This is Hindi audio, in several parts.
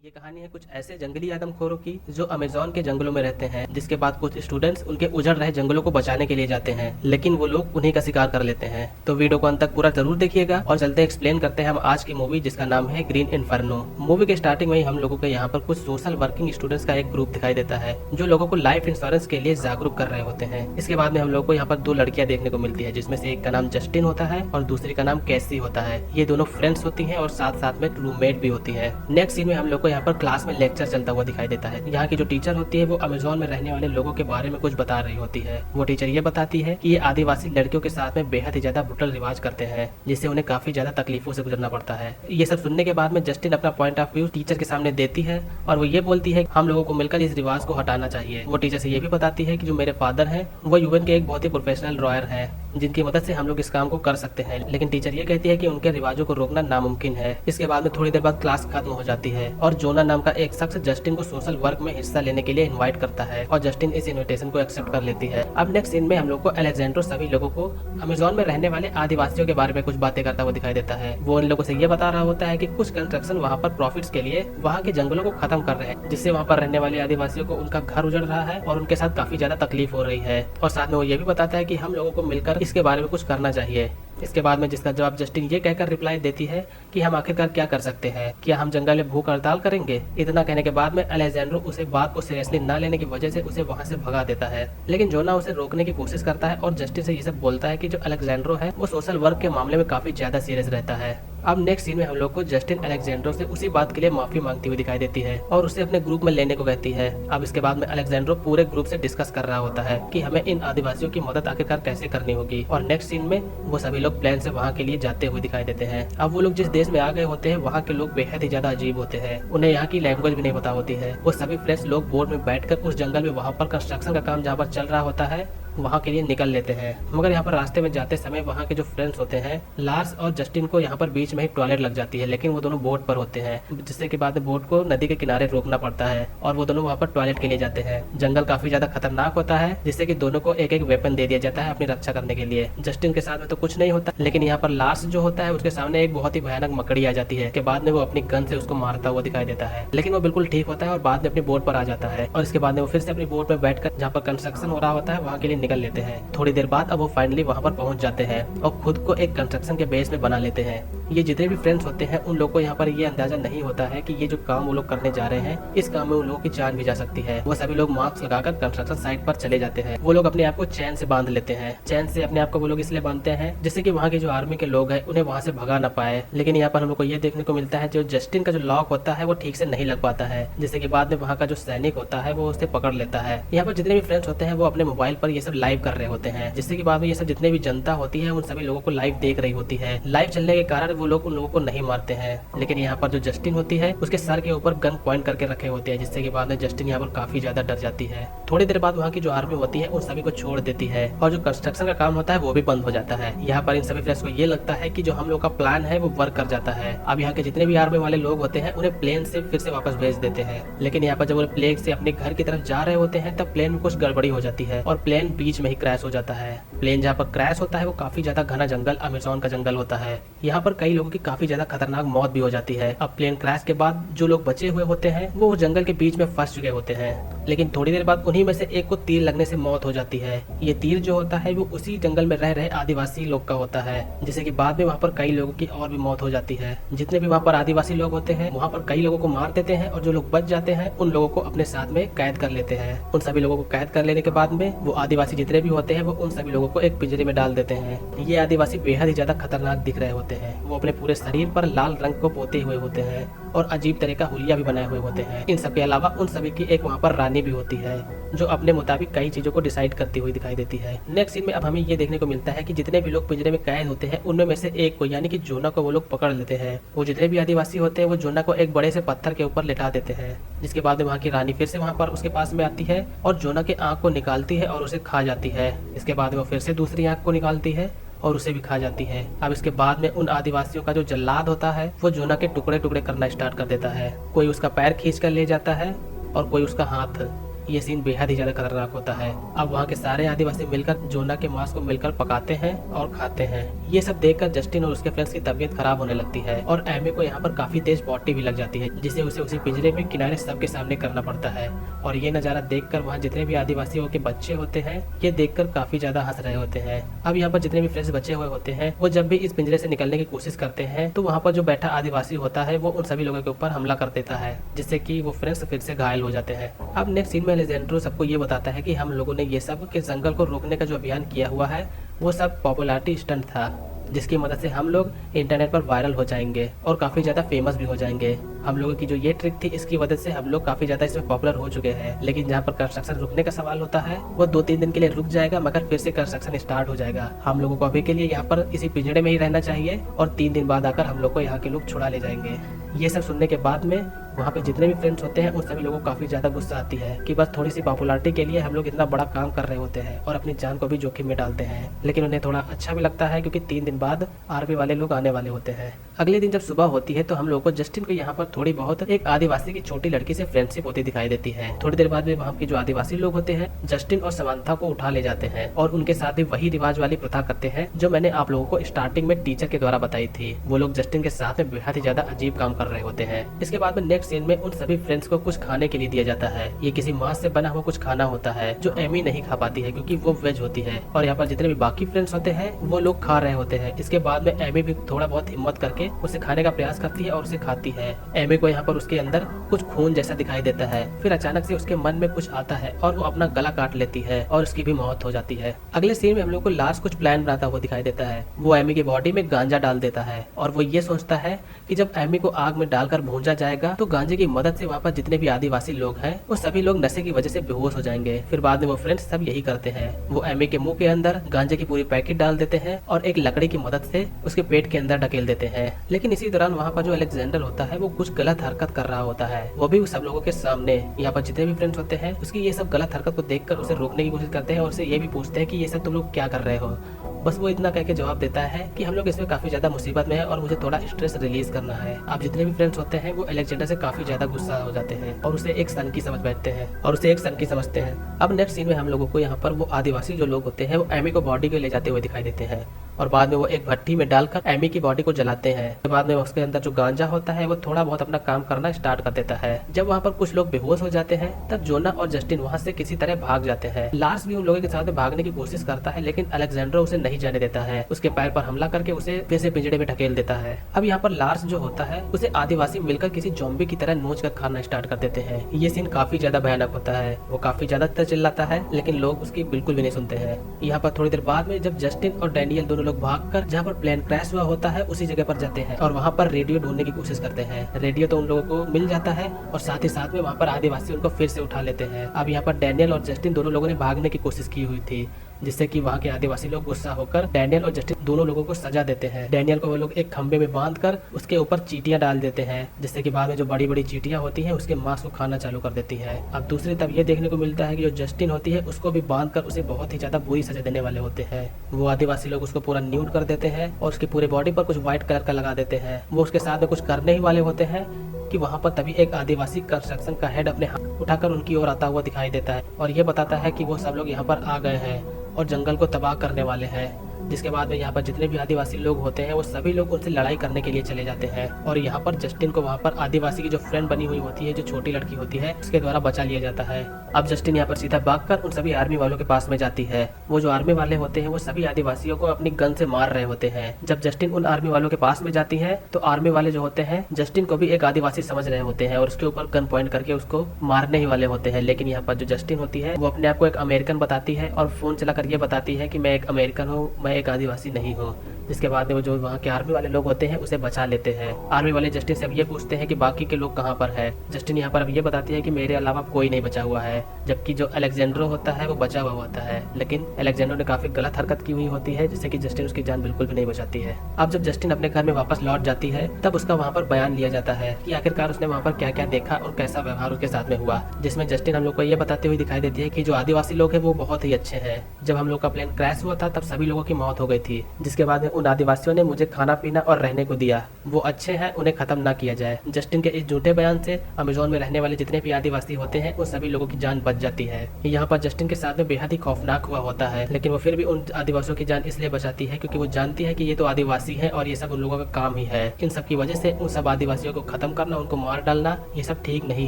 ये कहानी है कुछ ऐसे जंगली आदमखोरों की जो अमेज़न के जंगलों में रहते हैं, जिसके बाद कुछ स्टूडेंट्स उनके उजड़ रहे जंगलों को बचाने के लिए जाते हैं, लेकिन वो लोग उन्हीं का शिकार कर लेते हैं। तो वीडियो को अंत तक पूरा जरूर देखिएगा और चलते एक्सप्लेन करते हैं हम आज की मूवी, जिसका नाम है ग्रीन इन्फर्नो। मूवी के स्टार्टिंग में ही हम लोगों को यहाँ पर कुछ सोशल वर्किंग स्टूडेंट्स का एक ग्रुप दिखाई देता है जो लोगों को लाइफ इंश्योरेंस के लिए जागरूक कर रहे होते हैं। इसके बाद में हम लोग को यहाँ पर दो लड़कियां देखने को मिलती है, जिसमें से एक का नाम जस्टिन होता है और दूसरी का नाम कैसी होता है। ये दोनों फ्रेंड्स होती है और साथ साथ में रूममेट भी होती है। नेक्स्ट सीन में हम लोग को यहाँ पर क्लास में लेक्चर चलता हुआ दिखाई देता है। यहाँ की जो टीचर होती है वो अमेज़न में रहने वाले लोगों के बारे में कुछ बता रही होती है। वो टीचर ये बताती है कि ये आदिवासी लड़कियों के साथ में बेहद ही ज्यादा ब्रुटल रिवाज करते हैं, जिससे उन्हें काफी ज्यादा तकलीफों से गुजरना पड़ता है। ये सब सुनने के बाद में जस्टिन अपना पॉइंट ऑफ व्यू टीचर के सामने देती है और वो ये बोलती है हम लोगों को मिलकर इस रिवाज को हटाना चाहिए। वो टीचर से ये भी बताती है कि जो मेरे फादर है वो यूएन के एक बहुत ही प्रोफेशनल लॉयर है, जिनकी मदद से हम लोग इस काम को कर सकते हैं, लेकिन टीचर ये कहती है कि उनके रिवाजों को रोकना नामुमकिन है। इसके बाद में थोड़ी देर बाद क्लास खत्म हो जाती है और जोना नाम का एक शख्स जस्टिन को सोशल वर्क में हिस्सा लेने के लिए इनवाइट करता है और जस्टिन इस इनविटेशन को एक्सेप्ट कर लेती है। अब नेक्स्ट सीन में हम लोग को अलेक्जेंड्रो सभी लोगों को अमेज़न में रहने वाले आदिवासियों के बारे में कुछ बातें करता हुआ दिखाई देता है। वो इन लोगों से ये बता रहा होता है कि कुछ कंस्ट्रक्शन वहाँ पर प्रॉफिट्स के लिए वहाँ के जंगलों को खत्म कर रहे हैं, जिससे वहाँ पर रहने वाले आदिवासियों को उनका घर उजड़ रहा है और उनके साथ काफी ज्यादा तकलीफ हो रही है। और साथ में वो ये भी बताता है कि हम लोगों को मिलकर इसके बारे में कुछ करना चाहिए। इसके बाद में जिसका जवाब जस्टिन ये कहकर रिप्लाई देती है कि हम आखिरकार क्या कर सकते हैं, क्या हम जंगल में भूख हड़ताल करेंगे। इतना कहने के बाद में अलेक्जेंड्रो उसे बात को सीरियसली न लेने की वजह से उसे वहां से भगा देता है, लेकिन जोना उसे रोकने की कोशिश करता है और जस्टिन से ये सब बोलता है कि जो अलेक्जेंड्रो है वो सोशल वर्क के मामले में काफी ज्यादा सीरियस रहता है। अब नेक्स्ट सीन में हम लोग को जस्टिन अलेक्जेंड्रो से उसी बात के लिए माफी मांगती हुई दिखाई देती है और उसे अपने ग्रुप में लेने को कहती है। अब इसके बाद में अलेक्जेंड्रो पूरे ग्रुप से डिस्कस कर रहा होता है कि हमें इन आदिवासियों की मदद आखिरकार कैसे करनी होगी। और नेक्स्ट सीन में वो सभी लोग प्लेन से वहाँ के लिए जाते हुए दिखाई देते हैं। अब वो लोग जिस देश में आ गए होते हैं वहाँ के लोग बेहद ही ज्यादा अजीब होते हैं, उन्हें यहाँ की लैंग्वेज भी नहीं पता होती है। वो सभी फ्रेंड्स लोग बोट में बैठकर उस जंगल में वहाँ पर कंस्ट्रक्शन का काम जहाँ पर चल रहा होता है वहाँ के लिए निकल लेते हैं। मगर यहाँ पर रास्ते में जाते समय वहाँ के जो फ्रेंड्स होते हैं लार्स और जस्टिन को यहाँ पर बीच में ही टॉयलेट लग जाती है, लेकिन वो दोनों बोट पर होते हैं, जिससे के बाद में बोट को नदी के किनारे रोकना पड़ता है और वो दोनों वहाँ पर टॉयलेट के लिए जाते हैं। जंगल काफी ज्यादा खतरनाक होता है, जिससे कि दोनों को एक एक वेपन दे दिया जाता है अपनी रक्षा करने के लिए। जस्टिन के साथ में तो कुछ नहीं होता, लेकिन यहाँ पर लार्स जो होता है उसके सामने एक बहुत ही भयानक मकड़ी आ जाती है। के बाद में वो अपनी गन से उसको मारता हुआ दिखाई देता है, लेकिन वो बिल्कुल ठीक होता है और बाद में अपनी बोट पर आ जाता है। और इसके बाद में वो फिर से अपनी बोट में बैठकर जहाँ पर कंस्ट्रक्शन हो रहा होता है वहाँ के लिए निकल लेते हैं। थोड़ी देर बाद अब वो फाइनली वहाँ पर पहुंच जाते हैं और खुद को एक कंस्ट्रक्शन के बेस में बना लेते हैं। ये जितने भी फ्रेंड्स होते हैं उन लोगों को यहाँ पर ये अंदाजा नहीं होता है कि ये जो काम वो लोग करने जा रहे हैं इस काम में उन लोगों की जान भी जा सकती है। वो सभी लोग मास्क लगाकर कंस्ट्रक्शन साइट पर चले जाते हैं। वो लोग अपने आप को चैन से बांध लेते हैं। चैन से अपने आप को वो लोग इसलिए बांधते हैं जिससे कि वहाँ के जो आर्मी के लोग हैं उन्हें वहाँ से भगा ना पाए। लेकिन यहाँ पर हम लोग को ये देखने को मिलता है जो जस्टिन का जो लॉक होता है वो ठीक से नहीं लग पाता है, जिससे कि बाद में वहाँ का जो सैनिक होता है वो उसे पकड़ लेता है। यहाँ पर जितने भी फ्रेंड्स होते हैं वो अपने मोबाइल पर ये सब लाइव कर रहे होते हैं, जिससे कि बाद में ये सब जितने भी जनता होती है उन सभी लोगों को लाइव देख रही होती है। लाइव चलने के कारण वो लोग उन लोगों को नहीं मारते हैं, लेकिन यहाँ पर जो जस्टिन होती है उसके सर के ऊपर गन पॉइंट करके रखे होते हैं, जिससे कि बाद में जस्टिन यहाँ पर काफी ज्यादा डर जाती है। थोड़ी देर बाद वहाँ की जो आर्मी होती है उन सभी को छोड़ देती है और जो कंस्ट्रक्शन का काम होता है वो भी बंद हो जाता है। यहाँ पर इन सभी फ्रेंड्स को ये लगता है कि जो हम लोग का प्लान है वो वर्क कर जाता है। अब यहाँ के जितने भी आर्मी वाले लोग होते हैं उन्हें प्लेन से फिर से वापस भेज देते हैं, लेकिन यहाँ पर जब वो प्लेन से अपने घर की तरफ जा रहे होते हैं तब प्लेन में कुछ गड़बड़ी हो जाती है और प्लेन बीच में ही क्रैश हो जाता है। प्लेन जहाँ पर क्रैश होता है वो काफी ज्यादा घना जंगल अमेज़न का जंगल होता है। यहाँ पर कई लोगों की काफी ज्यादा खतरनाक मौत भी हो जाती है। अब प्लेन क्रैश के बाद जो लोग बचे हुए होते हैं वो उस जंगल के बीच में फंस चुके होते हैं, लेकिन थोड़ी देर बाद उन्हीं में से एक को तीर लगने से मौत हो जाती है। ये तीर जो होता है वो उसी जंगल में रह रहे आदिवासी लोग का होता है, जिससे कि बाद में वहाँ पर कई लोगों की और भी मौत हो जाती है। जितने भी वहाँ पर आदिवासी लोग होते हैं वहाँ पर कई लोगों को मार देते हैं और जो लोग बच जाते हैं उन लोगों को अपने साथ में कैद कर लेते हैं। उन सभी लोगों को कैद कर लेने के बाद में वो आदिवासी जितने भी होते हैं वो उन सभी लोगों को एक पिंजरे में डाल देते हैं। ये आदिवासी बेहद ही ज्यादा खतरनाक दिख रहे होते हैं। वो अपने पूरे शरीर पर लाल रंग को पोते हुए होते हैं और अजीब तरह का हुलिया भी बनाए हुए होते हैं। इन सब के अलावा उन सभी की एक वहाँ पर रानी भी होती है जो अपने मुताबिक कई चीजों को डिसाइड करती हुई दिखाई देती है। नेक्स्ट सीन में अब हमें ये देखने को मिलता है कि जितने भी लोग पिंजरे में कैद होते हैं उनमें में से एक को यानी कि जोना को वो लोग पकड़ लेते हैं। वो जितने भी आदिवासी होते हैं वो जोना को एक बड़े से पत्थर के ऊपर लेटा देते हैं, जिसके बाद में वहाँ की रानी फिर से वहाँ पर उसके पास में आती है और जोना के आँख को निकालती है और उसे खा जाती है। इसके बाद वो फिर से दूसरी आँख को निकालती है और उसे भी खा जाती है। अब इसके बाद में उन आदिवासियों का जो जल्लाद होता है वो जोना के टुकड़े टुकड़े करना स्टार्ट कर देता है। कोई उसका पैर खींच कर ले जाता है और कोई उसका हाथ। ये सीन बेहद ही ज्यादा खतरनाक होता है। अब वहाँ के सारे आदिवासी मिलकर जोना के मांस को मिलकर पकाते हैं और खाते हैं। ये सब देखकर जस्टिन और उसके फ्रेंड्स की तबीयत खराब होने लगती है और एमी को यहाँ पर काफी तेज पॉटी भी लग जाती है, जिसे उसे उसी पिंजरे में किनारे सबके सामने करना पड़ता है। और ये नजारा देखकर वहाँ जितने भी आदिवासियों के बच्चे होते हैं ये देखकर काफी ज्यादा हंस रहे होते हैं। अब यहाँ पर जितने भी फ्रेंड्स बचे हुए होते हैं वो जब भी इस पिंजरे से निकलने की कोशिश करते हैं तो वहाँ पर जो बैठा आदिवासी होता है वो उन सभी लोगों के ऊपर हमला कर देता है, जिससे कि वो फ्रेंड्स फिर से घायल हो जाते हैं। अब नेक्स्ट सीन में अलेक्जेंड्रो सबको ये बताता है कि हम लोगों ने ये सब के जंगल को रोकने का जो अभियान किया हुआ है वो सब पॉपुलैरिटी स्टंट था, जिसकी मदद से हम लोग इंटरनेट पर वायरल हो जाएंगे और काफी ज्यादा फेमस भी हो जाएंगे। हम लोगों की जो ये ट्रिक थी इसकी वजह से हम लोग काफी ज्यादा इसमें पॉपुलर हो चुके हैं। लेकिन जहाँ पर कंस्ट्रक्शन रुकने का सवाल होता है वो 2-3 दिन के लिए रुक जाएगा, मगर फिर से कंस्ट्रक्शन स्टार्ट हो जाएगा। हम लोगों को अभी के लिए यहाँ पर इसी पिंजरे में ही रहना चाहिए और 3 दिन बाद आकर हम लोग को यहाँ के लोग छुड़ा ले जाएंगे। ये सब सुनने के बाद में वहाँ पे जितने भी फ्रेंड्स होते हैं उन सभी लोगों को काफी ज्यादा गुस्सा आती है कि बस थोड़ी सी पॉपुलैरिटी के लिए हम लोग इतना बड़ा काम कर रहे होते हैं और अपनी जान को भी जोखिम में डालते हैं। लेकिन उन्हें थोड़ा अच्छा भी लगता है क्योंकि 3 दिन बाद आर्मी वाले लोग आने वाले होते हैं। अगले दिन जब सुबह होती है तो हम लोग को जस्टिन को यहाँ पर थोड़ी बहुत एक आदिवासी की छोटी लड़की से फ्रेंडशिप होती दिखाई देती है। थोड़ी देर बाद में वहाँ के जो आदिवासी लोग होते हैं जस्टिन और समांथा को उठा ले जाते हैं और उनके साथ भी वही रिवाज वाली प्रथा करते हैं जो मैंने आप लोगों को स्टार्टिंग में टीचर के द्वारा बताई थी। वो लोग जस्टिन के साथ में बेहद ही ज्यादा अजीब काम कर रहे होते हैं। इसके बाद में नेक्स्ट सीन में उन सभी फ्रेंड्स को कुछ खाने के लिए दिया जाता है। ये किसी मांस से बना हुआ कुछ खाना होता है जो एमी नहीं खा पाती है क्योंकि वो वेज होती है और यहाँ पर जितने भी बाकी फ्रेंड्स होते हैं वो लोग खा रहे होते हैं। इसके बाद में एमी भी थोड़ा बहुत हिम्मत करके उसे खाने का प्रयास करती है और उसे खाती है। एमी को यहाँ पर उसके अंदर कुछ खून जैसा दिखाई देता है। फिर अचानक से उसके मन में कुछ आता है और वो अपना गला काट लेती है और उसकी भी मौत हो जाती है। अगले सीन में हम लोग को लास्ट कुछ प्लान बनाता हुआ दिखाई देता है। वो एमी की बॉडी में गांजा डाल देता है और वो ये सोचता है कि जब एमी को आग में डालकर भूंजा जाएगा तो गांजे की मदद से वहाँ पर जितने भी आदिवासी लोग हैं वो सभी लोग नशे की वजह से बेहोश हो जाएंगे। फिर बाद में वो फ्रेंड्स सब यही करते हैं। वो एमी के मुंह के अंदर गांजे की पूरी पैकेट डाल देते हैं और एक लकड़ी की मदद से उसके पेट के अंदर ढकेल देते हैं। लेकिन इसी दौरान वहाँ पर जो अलेक्जेंडर होता है वो कुछ गलत हरकत कर रहा होता है। वो भी सब लोगों के सामने यहाँ पर जितने भी फ्रेंड्स होते हैं उसकी ये सब गलत हरकत को देखकर उसे रोकने की कोशिश करते हैं और उसे ये भी पूछते हैं कि ये सब तुम लोग क्या कर रहे हो। बस वो इतना कह के जवाब देता है कि हम लोग इसमें काफी ज्यादा मुसीबत में है और मुझे थोड़ा स्ट्रेस रिलीज करना है। अब जितने भी फ्रेंड्स होते हैं वो अलेक्जेंडर से काफी ज्यादा गुस्सा हो जाते हैं और उसे एक सन की समझ बैठते हैं और उसे एक सन की समझते हैं। अब नेक्स्ट सीन में हम लोगों को यहाँ पर वो आदिवासी जो लोग होते हैं वो एमी को बॉडी को ले जाते हुए दिखाई देते हैं और बाद में वो एक भट्टी में डालकर एमी की बॉडी को जलाते हैं। बाद में उसके अंदर जो गांजा होता है वो थोड़ा बहुत अपना काम करना स्टार्ट कर देता है। जब वहाँ पर कुछ लोग बेहोश हो जाते हैं तब जोना और जस्टिन वहाँ से किसी तरह भाग जाते हैं। लार्स भी उन लोगों के साथ भागने की कोशिश करता है लेकिन अलेक्जेंड्रो उसे नहीं जाने देता है। उसके पैर पर हमला करके उसे फिर से पिंजड़े में ढकेल देता है। अब यहाँ पर लार्स जो होता है उसे आदिवासी मिलकर किसी ज़ॉम्बी की तरह नोच कर खाना स्टार्ट कर देते हैं। ये सीन काफी ज्यादा भयानक होता है। वो काफी ज्यादा चिल्लाता है लेकिन लोग उसकी बिल्कुल भी नहीं सुनते हैं। यहाँ पर थोड़ी देर बाद में जब जस्टिन और डैनियल दोनों लोग भागकर जहाँ पर प्लेन क्रैश हुआ होता है उसी जगह पर जाते हैं और वहाँ पर रेडियो ढूंढने की कोशिश करते हैं। रेडियो तो उन लोगों को मिल जाता है और साथ ही साथ में वहाँ पर आदिवासी उनको फिर से उठा लेते हैं। अब यहाँ पर डैनियल और जस्टिन दोनों लोगों ने भागने की कोशिश की हुई थी, जिससे कि वहाँ के आदिवासी लोग गुस्सा होकर डैनियल और जस्टिन दोनों लोगों को सजा देते हैं। डैनियल को वो लोग एक खंबे में बांधकर उसके ऊपर चींटियां डाल देते हैं, जिससे कि बाद में जो बड़ी बड़ी चींटियां होती हैं उसके मांस को खाना चालू कर देती है। अब दूसरी तरफ ये देखने को मिलता है कि जो जस्टिन होती है उसको भी बांधकर उसे बहुत ही ज्यादा बुरी सजा देने वाले होते हैं। वो आदिवासी लोग उसको पूरा न्यूड कर देते हैं और उसकी पूरी बॉडी पर कुछ व्हाइट कलर का लगा देते हैं। वो उसके साथ में कुछ करने ही वाले होते हैं कि वहाँ पर तभी एक आदिवासी कंस्ट्रक्शन का हेड अपने हाथ उठाकर उनकी ओर आता हुआ दिखाई देता है और ये बताता है कि वो सब लोग यहाँ पर आ गए हैं और जंगल को तबाह करने वाले हैं। जिसके बाद में यहाँ पर जितने भी आदिवासी लोग होते हैं वो सभी लोग उनसे लड़ाई करने के लिए चले जाते हैं और यहाँ पर जस्टिन को वहाँ पर आदिवासी की जो फ्रेंड बनी हुई होती है, जो छोटी लड़की होती है, उसके द्वारा बचा लिया जाता है। अब जस्टिन यहाँ पर सीधा भागकर उन सभी आर्मी वालों के पास में जाती है। वो जो आर्मी वाले होते हैं वो सभी आदिवासियों को अपनी गन से मार रहे होते हैं। जब जस्टिन उन आर्मी वालों के पास में जाती है तो आर्मी वाले जो होते हैं जस्टिन को भी एक आदिवासी समझ रहे होते हैं और उसके ऊपर गन पॉइंट करके उसको मारने ही वाले होते हैं। लेकिन यहाँ पर जो जस्टिन होती है वो अपने आप को एक अमेरिकन बताती है और फोन चलाकर ये बताती है कि मैं एक अमेरिकन हूँ, मैं एक आदिवासी नहीं हूँ। जिसके बाद में वो जो वहाँ के आर्मी वाले लोग होते हैं उसे बचा लेते हैं। आर्मी वाले जस्टिन से अब ये पूछते हैं कि बाकी के लोग कहाँ पर है। जस्टिन यहाँ पर अब ये बताती है कि मेरे अलावा कोई नहीं बचा हुआ है, जबकि जो अलेक्जेंड्रो होता है वो बचा हुआ होता है। लेकिन अलेक्जेंड्रो ने काफी गलत हरकत की हुई होती है जिससे कि जस्टिन उसकी जान बिल्कुल भी नहीं बचाती है। अब जब जस्टिन अपने घर में वापस लौट जाती है तब उसका वहाँ पर बयान लिया जाता है कि आखिरकार उसने वहाँ पर क्या क्या देखा और कैसा व्यवहार उसके साथ में हुआ, जिसमें जस्टिन हम लोग को ये बताते हुए दिखाई देती है कि जो आदिवासी लोग हैं वो बहुत ही अच्छे हैं। जब हम लोग का प्लेन क्रैश हुआ था तब सभी लोगों की मौत हो गई थी। जिसके बाद में उन आदिवासियों ने मुझे खाना पीना और रहने को दिया, वो अच्छे हैं, उन्हें खत्म ना किया जाए। जस्टिन के इस झूठे बयान से अमेजोन में रहने वाले जितने भी आदिवासी होते हैं उन सभी लोगों की जान बच जाती है। यहाँ पर जस्टिन के साथ में बेहद ही खौफनाक हुआ होता है, लेकिन वो फिर भी उन आदिवासियों की जान इसलिए बचाती है क्योंकि वो जानती है कि ये तो आदिवासी है और ये सब उन लोगों का काम ही है। इन सब की वजह से उन सब आदिवासियों को खत्म करना, उनको मार डालना, ये सब ठीक नहीं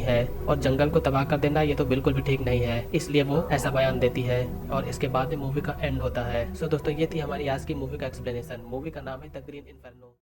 है और जंगल को तबाह कर देना ये तो बिल्कुल भी ठीक नहीं है। इसलिए वो ऐसा बयान देती है और इसके बाद में मूवी का एंड होता है। सो दोस्तों, ये थी हमारी आज की मूवी का एक्सप्लेनेशन। मूवी का नाम है द ग्रीन इन्फर्नो।